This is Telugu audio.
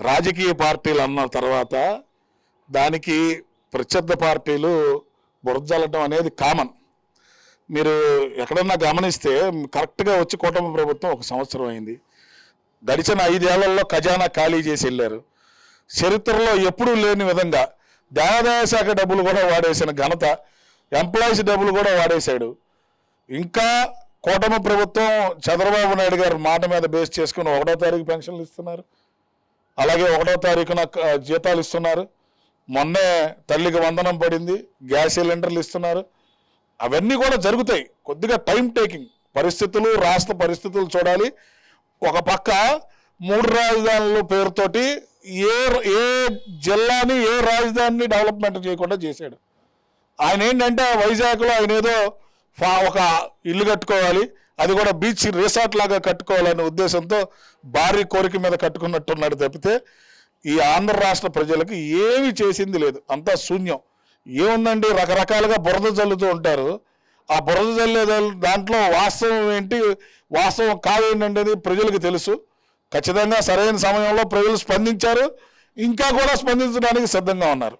రాజకీయ పార్టీలు అన్న తర్వాత దానికి ప్రత్యర్థ పార్టీలు బురదజల్లటం అనేది కామన్. మీరు ఎక్కడన్నా గమనిస్తే కరెక్ట్గా వచ్చి కూటమి ప్రభుత్వం 1 సంవత్సరం అయింది. గడిచిన 5 ఏళ్లలో ఖజానా ఖాళీ చేసి వెళ్ళారు. చరిత్రలో ఎప్పుడూ లేని విధంగా దేవాదాయ శాఖ డబ్బులు కూడా వాడేసిన ఘనత, ఎంప్లాయీస్ డబ్బులు కూడా వాడేశాడు. ఇంకా కూటమి ప్రభుత్వం చంద్రబాబు నాయుడు గారు మాట మీద బేస్ చేసుకుని 1వ తారీఖు పెన్షన్లు ఇస్తున్నారు, అలాగే 1వ తారీఖున జీతాలు ఇస్తున్నారు. మొన్నే తల్లికి వందనం పడింది, గ్యాస్ సిలిండర్లు ఇస్తున్నారు. అవన్నీ కూడా జరుగుతాయి. కొద్దిగా టైం టేకింగ్. పరిస్థితులు, రాష్ట్ర పరిస్థితులు చూడాలి. ఒక పక్క 3 రాజధానుల పేరుతోటి ఏ జిల్లాని, ఏ రాజధానిని డెవలప్మెంట్ చేయకుండా చేశాడు. ఆయన ఏంటంటే వైజాగ్లో ఆయన ఏదో ఒక ఇల్లు కట్టుకోవాలి, అది కూడా బీచ్ రిసార్ట్ లాగా కట్టుకోవాలనే ఉద్దేశంతో భారీ కోరిక మీద కట్టుకున్నట్టున్నాడు తప్పితే ఈ ఆంధ్ర రాష్ట్ర ప్రజలకు ఏమీ చేసింది లేదు. అంతా శూన్యం. ఏముందండి, రకరకాలుగా బురద జల్లుతూ ఉంటారు. ఆ బురద జల్లే దాంట్లో వాస్తవం ఏంటి, వాస్తవం కాదేంటంటే అది ప్రజలకు తెలుసు. ఖచ్చితంగా సరైన సమయంలో ప్రజలు స్పందించారు, ఇంకా కూడా స్పందించడానికి సిద్ధంగా ఉన్నారు.